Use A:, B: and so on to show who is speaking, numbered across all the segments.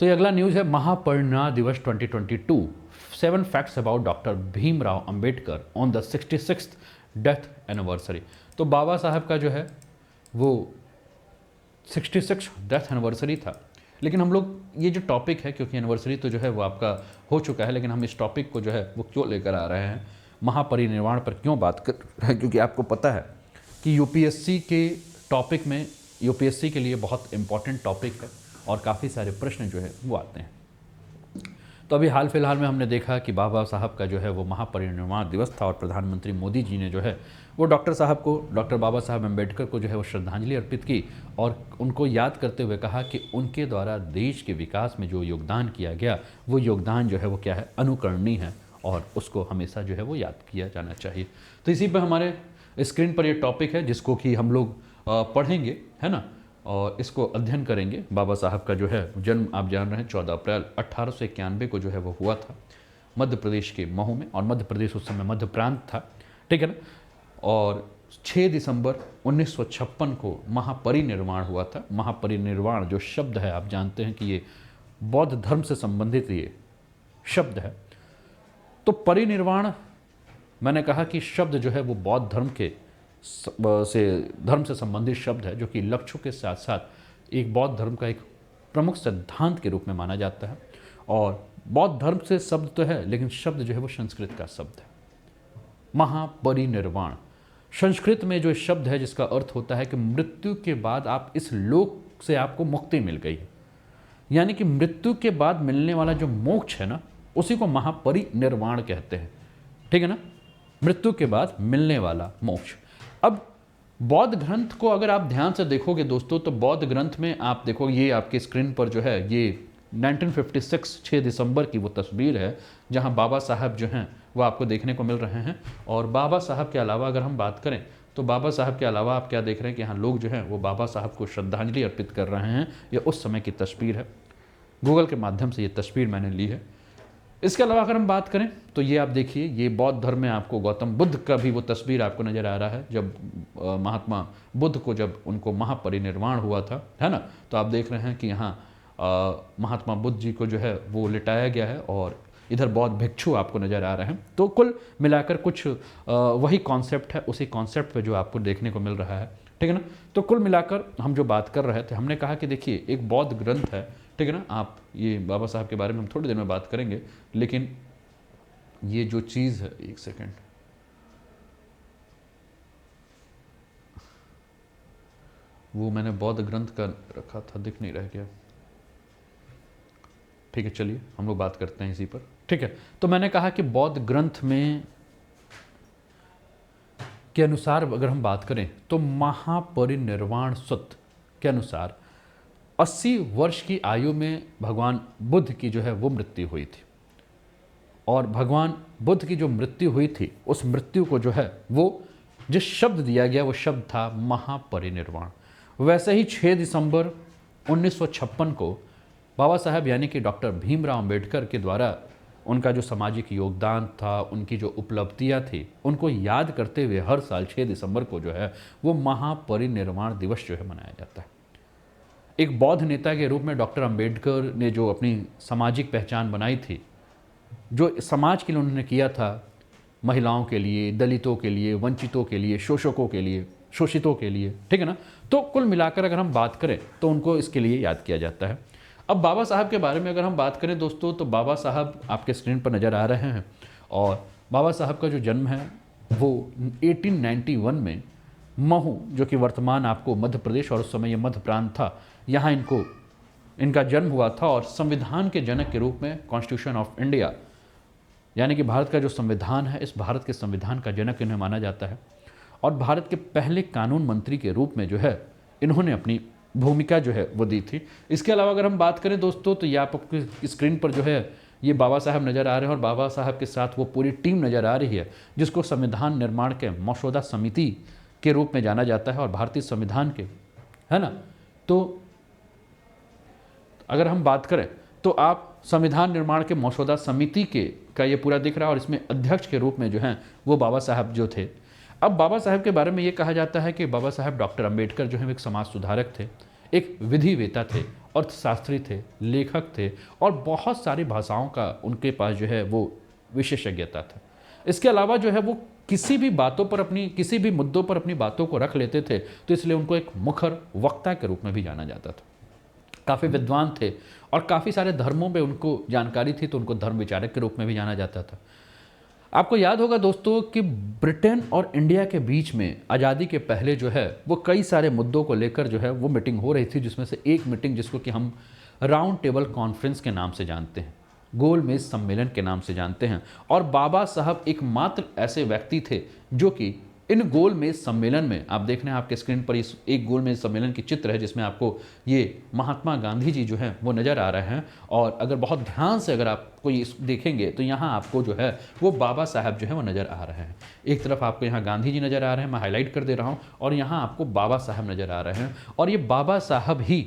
A: तो ये अगला न्यूज़ है महापरिनिर्वाण दिवस 2022, 7 facts about doctor Bhimrao Ambedkar on the 66th death anniversary. तो बाबा साहब का जो है वो 66 डेथ एनिवर्सरी था, लेकिन हम लोग ये जो टॉपिक है, क्योंकि एनिवर्सरी तो जो है वो आपका हो चुका है, लेकिन हम इस टॉपिक को जो है वो क्यों लेकर आ रहे हैं, महापरिनिर्वाण पर क्यों बात कर रहे हैं, क्योंकि आपको पता है कि यूपीएससी के टॉपिक में, यूपीएससी के लिए बहुत इंपॉर्टेंट टॉपिक है और काफ़ी सारे प्रश्न जो है वो आते हैं। तो अभी हाल फिलहाल में हमने देखा कि बाबा साहब का जो है वो महापरिनिर्वाण दिवस था और प्रधानमंत्री मोदी जी ने जो है वो डॉक्टर साहब को, डॉक्टर बाबा साहब अम्बेडकर को जो है वो श्रद्धांजलि अर्पित की और उनको याद करते हुए कहा कि उनके द्वारा देश के विकास में जो योगदान किया गया वो योगदान जो है वो क्या है, अनुकरणीय है और उसको हमेशा जो है वो याद किया जाना चाहिए। तो इसी पर हमारे स्क्रीन पर ये टॉपिक है जिसको कि हम लोग पढ़ेंगे, है ना, और इसको अध्ययन करेंगे। बाबा साहब का जो है जन्म आप जान रहे हैं 14 अप्रैल 1891 को जो है वो हुआ था मध्य प्रदेश के महू में, और मध्य प्रदेश उस समय मध्य प्रांत था, ठीक है ना। और 6 दिसंबर 1956 को महापरिनिर्वाण हुआ था। महापरिनिर्वाण जो शब्द है आप जानते हैं कि ये बौद्ध धर्म से संबंधित ये शब्द है। तो परिनिर्वाण, मैंने कहा कि शब्द जो है वो बौद्ध धर्म से संबंधित शब्द है, जो कि लक्ष्यों के साथ साथ एक बौद्ध धर्म का एक प्रमुख सिद्धांत के रूप में माना जाता है। और बौद्ध धर्म से शब्द तो है, लेकिन शब्द जो है वो संस्कृत का शब्द है। महापरिनिर्वाण संस्कृत में जो शब्द है जिसका अर्थ होता है कि मृत्यु के बाद आप इस लोक से आपको मुक्ति मिल गई है, यानी कि मृत्यु के बाद मिलने वाला जो मोक्ष है ना, उसी को महापरिनिर्वाण कहते हैं, ठीक है ना, मृत्यु के बाद मिलने वाला मोक्ष। अब बौद्ध ग्रंथ को अगर आप ध्यान से देखोगे दोस्तों, तो बौद्ध ग्रंथ में आप देखोगे, ये आपके स्क्रीन पर जो है ये 1956 6 दिसंबर की वो तस्वीर है जहां बाबा साहब जो हैं वो आपको देखने को मिल रहे हैं। और बाबा साहब के अलावा अगर हम बात करें तो बाबा साहब के अलावा आप क्या देख रहे हैं कि यहाँ लोग जो हैं वो बाबा साहब को श्रद्धांजलि अर्पित कर रहे हैं। ये उस समय की तस्वीर है, गूगल के माध्यम से ये तस्वीर मैंने ली है। इसके अलावा अगर हम बात करें तो ये आप देखिए, ये बौद्ध धर्म में आपको गौतम बुद्ध का भी वो तस्वीर आपको नज़र आ रहा है, जब महात्मा बुद्ध को जब उनको महापरिनिर्वाण हुआ था, है ना। तो आप देख रहे हैं कि यहाँ महात्मा बुद्ध जी को जो है वो लिटाया गया है और इधर बौद्ध भिक्षु आपको नज़र आ रहे हैं। तो कुल मिलाकर कुछ वही कॉन्सेप्ट है, उसी कॉन्सेप्ट पे जो आपको देखने को मिल रहा है, ठीक है ना। तो कुल मिलाकर हम जो बात कर रहे थे, हमने कहा कि देखिए एक बौद्ध ग्रंथ है, ठीक है ना। आप ये बाबा साहब के बारे में हम थोड़ी देर में बात करेंगे, लेकिन ये जो चीज़ है, एक सेकेंड, वो मैंने बौद्ध ग्रंथ का रखा था, दिख नहीं रह गया, ठीक है, चलिए हम लोग बात करते हैं इसी पर, ठीक है। तो मैंने कहा कि बौद्ध ग्रंथ में के अनुसार अगर हम बात करें तो महापरिनिर्वाण सूत्र के अनुसार 80 वर्ष की आयु में भगवान बुद्ध की जो है वो मृत्यु हुई थी। और भगवान बुद्ध की जो मृत्यु हुई थी, उस मृत्यु को जो है वो जिस शब्द दिया गया वो शब्द था महापरिनिर्वाण। वैसे ही 6 दिसंबर 1956 को बाबा साहब यानी कि डॉक्टर भीमराव अंबेडकर के द्वारा उनका जो सामाजिक योगदान था, उनकी जो उपलब्धियां थी, उनको याद करते हुए हर साल 6 दिसंबर को जो है वो महापरिनिर्वाण दिवस जो है मनाया जाता है। एक बौद्ध नेता के रूप में डॉक्टर अंबेडकर ने जो अपनी सामाजिक पहचान बनाई थी, जो समाज के लिए उन्होंने किया था, महिलाओं के लिए, दलितों के लिए, वंचितों के लिए, शोषकों के लिए, शोषितों के लिए, ठीक है ना। तो कुल मिलाकर अगर हम बात करें तो उनको इसके लिए याद किया जाता है। अब बाबा साहब के बारे में अगर हम बात करें दोस्तों, तो बाबा साहब आपके स्क्रीन पर नज़र आ रहे हैं। और बाबा साहब का जो जन्म है वो 1891 में महू, जो कि वर्तमान आपको मध्य प्रदेश और उस समय ये मध्य प्रांत था, यहाँ इनका जन्म हुआ था। और संविधान के जनक के रूप में कॉन्स्टिट्यूशन ऑफ इंडिया, यानी कि भारत का जो संविधान है, इस भारत के संविधान का जनक इन्हें माना जाता है। और भारत के पहले कानून मंत्री के रूप में जो है इन्होंने अपनी भूमिका जो है वो दी थी। इसके अलावा अगर हम बात करें दोस्तों, तो ये आपको स्क्रीन पर जो है ये बाबा साहब नज़र आ रहे हैं और बाबा साहब के साथ वो पूरी टीम नज़र आ रही है जिसको संविधान निर्माण के मसौदा समिति के रूप में जाना जाता है और भारतीय संविधान के, है ना। तो अगर हम बात करें तो आप संविधान निर्माण के मसौदा समिति का ये पूरा दिख रहा है और इसमें अध्यक्ष के रूप में जो हैं वो बाबा साहब जो थे। अब बाबा साहब के बारे में ये कहा जाता है कि बाबा साहब डॉक्टर अंबेडकर जो है एक समाज सुधारक थे, एक विधिवेता थे अर्थशास्त्री थे, लेखक थे और बहुत सारी भाषाओं का उनके पास जो है वो विशेषज्ञता था। इसके अलावा जो है वो किसी भी बातों पर अपनी किसी भी मुद्दों पर अपनी बातों को रख लेते थे, तो इसलिए उनको एक मुखर वक्ता के रूप में भी जाना जाता था। काफ़ी विद्वान थे और काफ़ी सारे धर्मों में उनको जानकारी थी, तो उनको धर्म विचारक के रूप में भी जाना जाता था। आपको याद होगा दोस्तों कि ब्रिटेन और इंडिया के बीच में आज़ादी के पहले जो है वो कई सारे मुद्दों को लेकर जो है वो मीटिंग हो रही थी, जिसमें से एक मीटिंग जिसको कि हम राउंड टेबल कॉन्फ्रेंस के नाम से जानते हैं, गोल मेज सम्मेलन के नाम से जानते हैं। और बाबा साहब एकमात्र ऐसे व्यक्ति थे जो कि इन गोल मेज सम्मेलन में, आप देख रहे हैं आपके स्क्रीन पर इस एक गोल मेज सम्मेलन की चित्र है जिसमें आपको ये महात्मा गांधी जी जो हैं वो नज़र आ रहे हैं। और अगर बहुत ध्यान से अगर आप कोई देखेंगे तो यहाँ आपको जो है वो बाबा साहब जो है वो नज़र आ रहे हैं। एक तरफ आपको यहाँ गांधी जी नज़र आ रहे हैं, मैं हाईलाइट कर दे रहा हूँ, और यहाँ आपको बाबा साहब नज़र आ रहे हैं। और ये बाबा साहब ही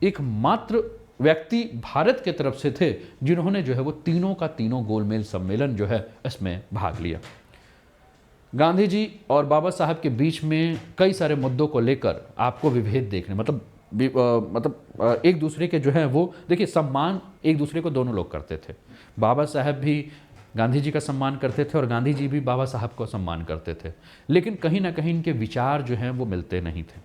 A: एकमात्र व्यक्ति भारत के तरफ से थे जिन्होंने जो है वो तीनों का तीनों गोलमेज सम्मेलन जो है इसमें भाग लिया। गांधी जी और बाबा साहब के बीच में कई सारे मुद्दों को लेकर आपको विभेद देखने मतलब एक दूसरे के जो है वो देखिए सम्मान एक दूसरे को दोनों लोग करते थे। बाबा साहब भी गांधी जी का सम्मान करते थे और गांधी जी भी बाबा साहब को सम्मान करते थे, लेकिन कहीं ना कहीं इनके विचार जो हैं वो मिलते नहीं थे।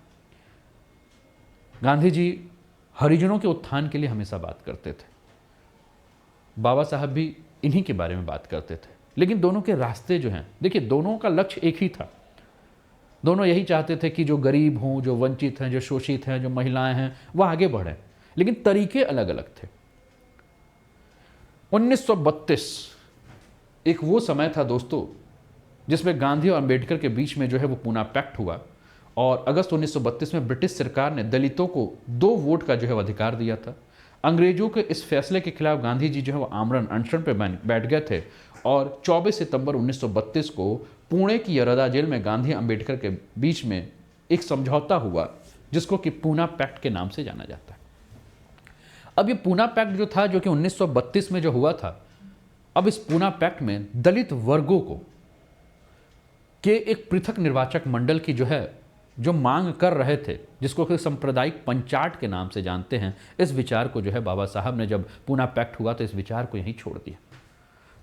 A: गांधी जी हरिजनों के उत्थान के लिए हमेशा बात करते थे, बाबा साहब भी इन्हीं के बारे में बात करते थे, लेकिन दोनों के रास्ते जो हैं, देखिए दोनों का लक्ष्य एक ही था। दोनों यही चाहते थे कि जो गरीब हों, जो वंचित हैं, जो शोषित हैं, जो महिलाएं हैं, वह आगे बढ़ें, लेकिन तरीके अलग अलग थे। 1932 एक वो समय था दोस्तों जिसमें गांधी और अंबेडकर के बीच में जो है वो पूना पैक्ट हुआ, और अगस्त 1932 में ब्रिटिश सरकार ने दलितों को 2 वोट का जो है अधिकार दिया था। अंग्रेजों के इस फैसले के खिलाफ गांधी जी जो है वो आमरण अनशन पर बैठ गए थे, और 24 सितंबर 1932 को पुणे की यरदा जेल में गांधी अंबेडकर के बीच में एक समझौता हुआ जिसको कि पूना पैक्ट के नाम से जाना जाता है। अब ये पूना पैक्ट जो था, जो कि 1932 में जो हुआ था, अब इस पूना पैक्ट में दलित वर्गों को के एक पृथक निर्वाचक मंडल की जो मांग कर रहे थे, जिसको कि सांप्रदायिक पंचाट के नाम से जानते हैं, इस विचार को जो है बाबा साहब ने जब पूना पैक्ट हुआ तो इस विचार को यहीं छोड़ दिया।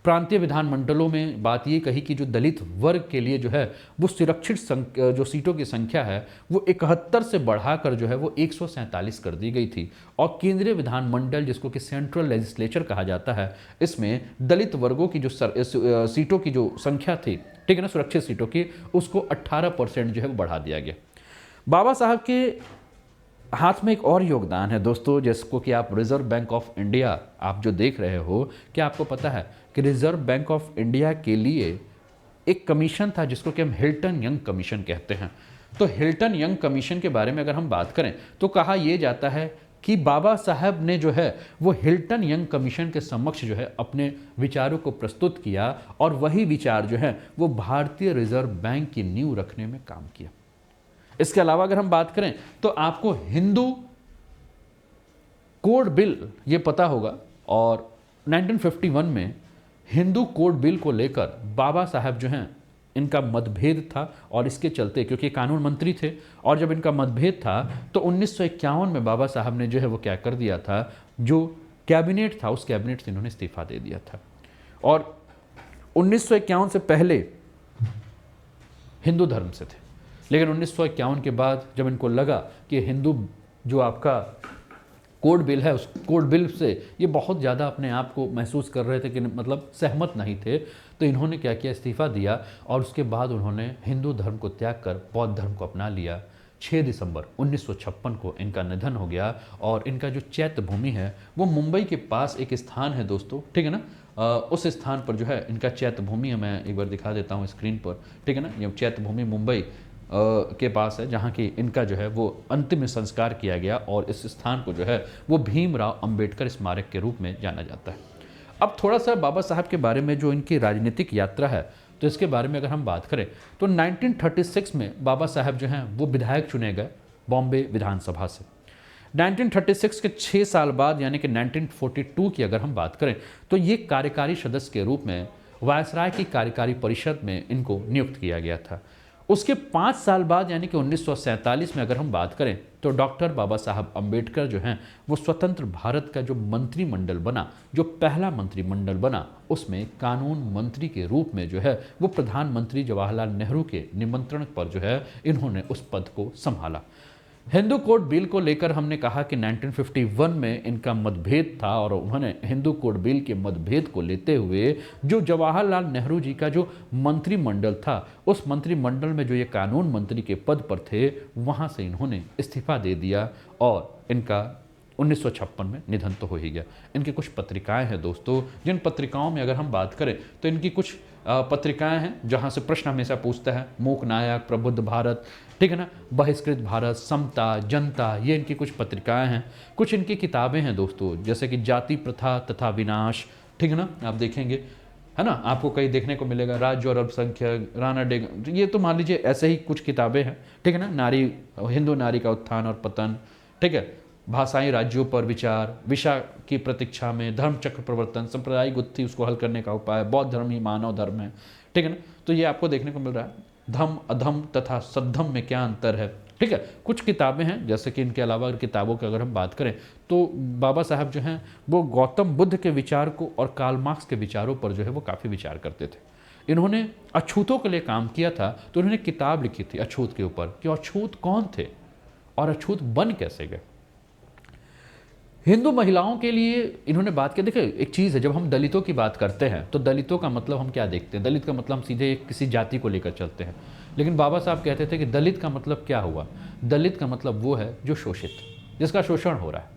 A: प्रांतीय विधानमंडलों में बात ये कही कि जो दलित वर्ग के लिए जो है वो सुरक्षित जो सीटों की संख्या है वो 71 से बढ़ाकर जो है वो 147 कर दी गई थी, और केंद्रीय विधानमंडल जिसको कि सेंट्रल लेजिस्लेचर कहा जाता है, इसमें दलित वर्गों की जो सीटों की जो संख्या थी, ठीक है ना, सुरक्षित सीटों की, उसको 18% जो है वो बढ़ा दिया गया। बाबा साहब के हाथ में एक और योगदान है दोस्तों, जिसको कि आप रिजर्व बैंक ऑफ इंडिया आप जो देख रहे हो, क्या आपको पता है कि रिजर्व बैंक ऑफ इंडिया के लिए एक कमीशन था जिसको कि हम हिल्टन यंग कमीशन कहते हैं। तो हिल्टन यंग कमीशन के बारे में अगर हम बात करें तो कहा यह जाता है कि बाबा साहब ने जो है वो हिल्टन यंग कमीशन के समक्ष जो है अपने विचारों को प्रस्तुत किया, और वही विचार जो है वो भारतीय रिजर्व बैंक की नींव रखने में काम किया। इसके अलावा अगर हम बात करें तो आपको हिंदू कोड बिल ये पता होगा, और 1951 में हिंदू कोड बिल को लेकर बाबा साहब जो हैं इनका मतभेद था, और इसके चलते, क्योंकि कानून मंत्री थे, और जब इनका मतभेद था तो 1951 में बाबा साहब ने जो है वो क्या कर दिया था, जो कैबिनेट था उस कैबिनेट से इन्होंने इस्तीफा दे दिया था। और 1951 से पहले हिंदू धर्म से थे, लेकिन 1951 के बाद जब इनको लगा कि हिंदू जो आपका कोड बिल है उस कोड बिल से ये बहुत ज़्यादा अपने आप को महसूस कर रहे थे कि मतलब सहमत नहीं थे, तो इन्होंने क्या किया, इस्तीफा दिया, और उसके बाद उन्होंने हिंदू धर्म को त्याग कर बौद्ध धर्म को अपना लिया। 6 दिसंबर 1956 को इनका निधन हो गया, और इनका जो चैत्य भूमि है वो मुंबई के पास एक स्थान है दोस्तों, ठीक है ना, उस स्थान पर जो है इनका चैत्य भूमि है। मैं एक बार दिखा देता हूँ स्क्रीन पर, ठीक है ना, ये चैत्य भूमि मुंबई के पास है, जहाँ की इनका जो है वो अंतिम संस्कार किया गया, और इस स्थान को जो है वो भीमराव अंबेडकर स्मारक के रूप में जाना जाता है। अब थोड़ा सा बाबा साहब के बारे में, जो इनकी राजनीतिक यात्रा है, तो इसके बारे में अगर हम बात करें तो 1936 में बाबा साहब जो हैं वो विधायक चुने गए बॉम्बे विधानसभा से। 1936 के 6 साल बाद यानी कि 1942 की अगर हम बात करें तो ये कार्यकारी सदस्य के रूप में वायसराय की कार्यकारी परिषद में इनको नियुक्त किया गया था। उसके 5 साल बाद यानी कि 1947 में अगर हम बात करें तो डॉक्टर बाबा साहब अम्बेडकर जो हैं वो स्वतंत्र भारत का जो मंत्रिमंडल बना, जो पहला मंत्रिमंडल बना, उसमें कानून मंत्री के रूप में जो है वो प्रधानमंत्री जवाहरलाल नेहरू के निमंत्रण पर जो है इन्होंने उस पद को संभाला। हिंदू कोड बिल को लेकर हमने कहा कि 1951 में इनका मतभेद था और उन्होंने हिंदू कोड बिल के मतभेद को लेते हुए जो जवाहरलाल नेहरू जी का जो मंत्रिमंडल था, उस मंत्रिमंडल में जो ये कानून मंत्री के पद पर थे, वहाँ से इन्होंने इस्तीफा दे दिया और इनका 1956 में निधन तो हो ही गया। इनकी कुछ पत्रिकाएं हैं दोस्तों, जिन पत्रिकाओं में अगर हम बात करें तो इनकी कुछ पत्रिकाएं हैं जहां से प्रश्न हमेशा पूछता है, मूक नायक, प्रबुद्ध भारत, ठीक है ना, बहिष्कृत भारत, समता, जनता, ये इनकी कुछ पत्रिकाएं हैं। कुछ इनकी किताबें हैं दोस्तों, जैसे कि जाति प्रथा तथा विनाश, ठीक है ना, आप देखेंगे, है ना, आपको कहीं देखने को मिलेगा, राज्य और अल्पसंख्यक, राणा डेग, ये तो मान लीजिए ऐसे ही कुछ किताबें हैं, ठीक है ना, नारी, हिंदू नारी का उत्थान और पतन, ठीक है, भाषाई राज्यों पर विचार, विषा की प्रतीक्षा में, धर्म चक्र प्रवर्तन, सांप्रदायिक गुत्थी उसको हल करने का उपाय, बौद्ध धर्म ही मानव धर्म है, ठीक है ना, तो ये आपको देखने को मिल रहा है। धम अधम तथा सद्धम में क्या अंतर है, ठीक है, कुछ किताबें हैं। जैसे कि इनके अलावा किताबों की अगर हम बात करें तो बाबा साहब जो हैं वो गौतम बुद्ध के विचार को और कार्ल मार्क्स के विचारों पर जो है वो काफ़ी विचार करते थे। इन्होंने अछूतों के लिए काम किया था, तो इन्होंने किताब लिखी थी अछूत के ऊपर कि अछूत कौन थे और अछूत बन कैसे गए। हिंदू महिलाओं के लिए इन्होंने बात की। देखिए एक चीज़ है, जब हम दलितों की बात करते हैं तो दलितों का मतलब हम क्या देखते हैं, दलित का मतलब हम सीधे किसी जाति को लेकर चलते हैं, लेकिन बाबा साहब कहते थे कि दलित का मतलब क्या हुआ, दलित का मतलब वो है जो शोषित, जिसका शोषण हो रहा है,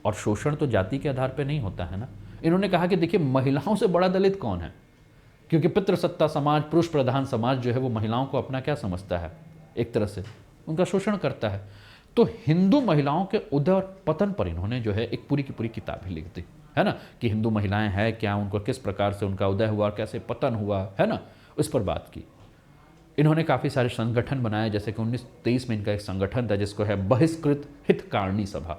A: और शोषण तो जाति के आधार पर नहीं होता है ना। इन्होंने कहा कि देखिए महिलाओं से बड़ा दलित कौन है, क्योंकि पितृसत्ता समाज, पुरुष प्रधान समाज जो है वो महिलाओं को अपना क्या समझता है, एक तरह से उनका शोषण करता है। तो हिंदू महिलाओं के उदय और पतन पर इन्होंने जो है एक पूरी की पूरी किताब ही लिख दी, है ना, कि हिंदू महिलाएं हैं क्या, उनको किस प्रकार से उनका उदय हुआ और कैसे पतन हुआ, है ना, उस पर बात की। इन्होंने काफ़ी सारे संगठन बनाए, जैसे कि 1923 में इनका एक संगठन था जिसको है बहिष्कृत हितकारिणी सभा।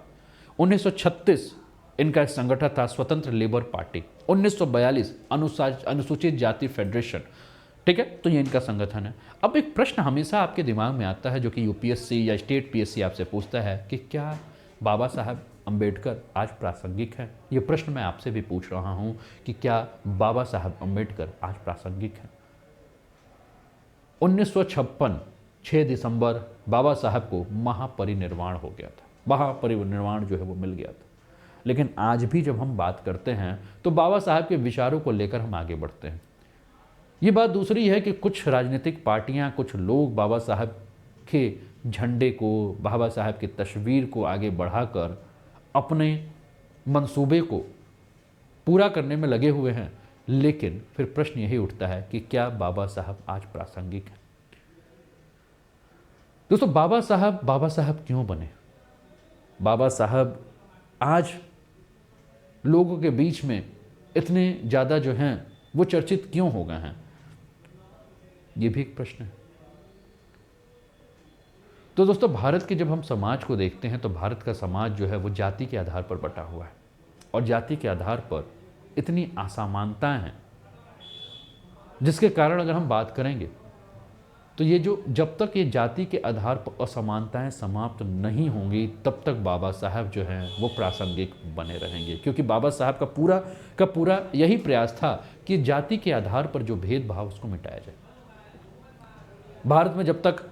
A: 1936 इनका एक संगठन था स्वतंत्र लेबर पार्टी। 1942 अनुसूचित जाति फेडरेशन, ठीक है, तो ये इनका संगठन है। अब एक प्रश्न हमेशा आपके दिमाग में आता है जो कि यूपीएससी या स्टेट पीएससी आपसे पूछता है कि क्या बाबा साहब अम्बेडकर आज प्रासंगिक हैं। ये प्रश्न मैं आपसे भी पूछ रहा हूँ कि क्या बाबा साहब अम्बेडकर आज प्रासंगिक हैं। 1956 6 दिसंबर बाबा साहब को महापरिनिर्वाण हो गया था, महापरिनिर्वाण जो है वो मिल गया था। लेकिन आज भी जब हम बात करते हैं तो बाबा साहब के विचारों को लेकर हम आगे बढ़ते हैं। ये बात दूसरी है कि कुछ राजनीतिक पार्टियां, कुछ लोग बाबा साहब के झंडे को, बाबा साहब की तस्वीर को आगे बढ़ाकर अपने मंसूबे को पूरा करने में लगे हुए हैं। लेकिन फिर प्रश्न यही उठता है कि क्या बाबा साहब आज प्रासंगिक हैं। दोस्तों बाबा साहब क्यों बने, बाबा साहब आज लोगों के बीच में इतने ज़्यादा जो हैं वो चर्चित क्यों हो गए हैं, ये भी एक प्रश्न है। तो दोस्तों भारत के जब हम समाज को देखते हैं तो भारत का समाज जो है वो जाति के आधार पर बटा हुआ है, और जाति के आधार पर इतनी असमानताएं हैं जिसके कारण अगर हम बात करेंगे तो ये जो, जब तक ये जाति के आधार पर असमानताएं समाप्त नहीं होंगी तब तक बाबा साहब जो हैं वो प्रासंगिक बने रहेंगे। क्योंकि बाबा साहब का पूरा यही प्रयास था कि जाति के आधार पर जो भेदभाव उसको मिटाया जाए। भारत में जब तक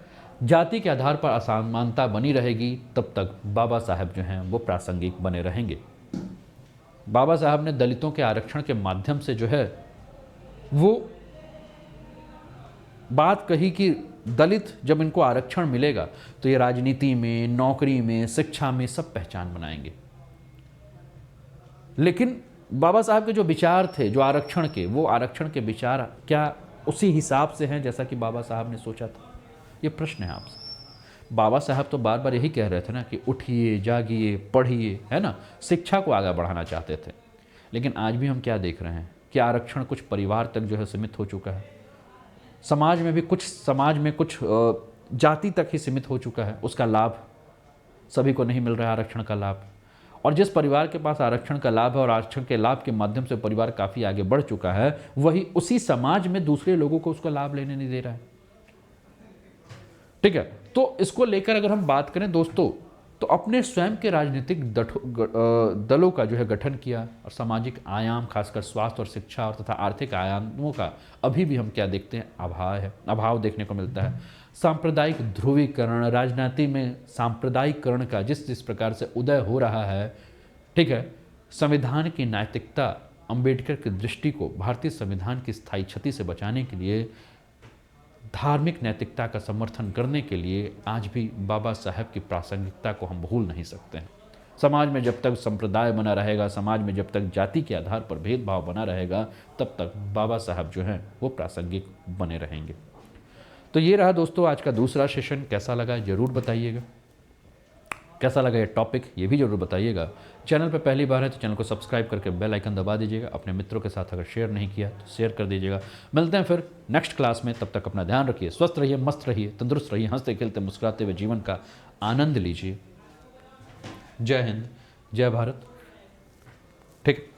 A: जाति के आधार पर असमानता बनी रहेगी तब तक बाबा साहब जो हैं वो प्रासंगिक बने रहेंगे। बाबा साहब ने दलितों के आरक्षण के माध्यम से जो है वो बात कही कि दलित जब इनको आरक्षण मिलेगा तो ये राजनीति में, नौकरी में, शिक्षा में सब पहचान बनाएंगे। लेकिन बाबा साहब के जो विचार थे जो आरक्षण के, वो आरक्षण के विचार क्या उसी हिसाब से हैं जैसा कि बाबा साहब ने सोचा था, ये प्रश्न है आपसे। बाबा साहब तो बार बार यही कह रहे थे ना कि उठिए, जागिए, पढ़िए, है ना, शिक्षा को आगे बढ़ाना चाहते थे। लेकिन आज भी हम क्या देख रहे हैं कि आरक्षण कुछ परिवार तक जो है सीमित हो चुका है, समाज में कुछ जाति तक ही सीमित हो चुका है, उसका लाभ सभी को नहीं मिल रहा है, आरक्षण का लाभ। और जिस परिवार के पास आरक्षण का लाभ है और आरक्षण के लाभ के माध्यम से परिवार काफ़ी आगे बढ़ चुका है, वही उसी समाज में दूसरे लोगों को उसका लाभ लेने नहीं दे रहा है। ठीक है, तो इसको लेकर अगर हम बात करें दोस्तों, तो अपने स्वयं के राजनीतिक दलों का जो है गठन किया, और सामाजिक आयाम खासकर स्वास्थ्य और शिक्षा और तथा आर्थिक आयामों का अभी भी हम क्या देखते हैं, अभाव देखने को मिलता है। सांप्रदायिक ध्रुवीकरण, राजनीति में सांप्रदायिकरण का जिस जिस प्रकार से उदय हो रहा है, ठीक है, संविधान की नैतिकता, अंबेडकर की दृष्टि को भारतीय संविधान की स्थायी क्षति से बचाने के लिए, धार्मिक नैतिकता का समर्थन करने के लिए आज भी बाबा साहब की प्रासंगिकता को हम भूल नहीं सकते हैं। समाज में जब तक संप्रदाय बना रहेगा, समाज में जब तक जाति के आधार पर भेदभाव बना रहेगा, तब तक बाबा साहब जो हैं वो प्रासंगिक बने रहेंगे। तो ये रहा दोस्तों आज का दूसरा सेशन। कैसा लगा ज़रूर बताइएगा, कैसा लगा ये टॉपिक ये भी ज़रूर बताइएगा। चैनल पर पहली बार है तो चैनल को सब्सक्राइब करके बेल आइकन दबा दीजिएगा। अपने मित्रों के साथ अगर शेयर नहीं किया तो शेयर कर दीजिएगा। मिलते हैं फिर नेक्स्ट क्लास में, तब तक अपना ध्यान रखिए, स्वस्थ रहिए, मस्त रहिए, तंदुरुस्त रहिए, हंसते खेलते मुस्कुराते हुए जीवन का आनंद लीजिए। जय हिंद, जय भारत। ठीक।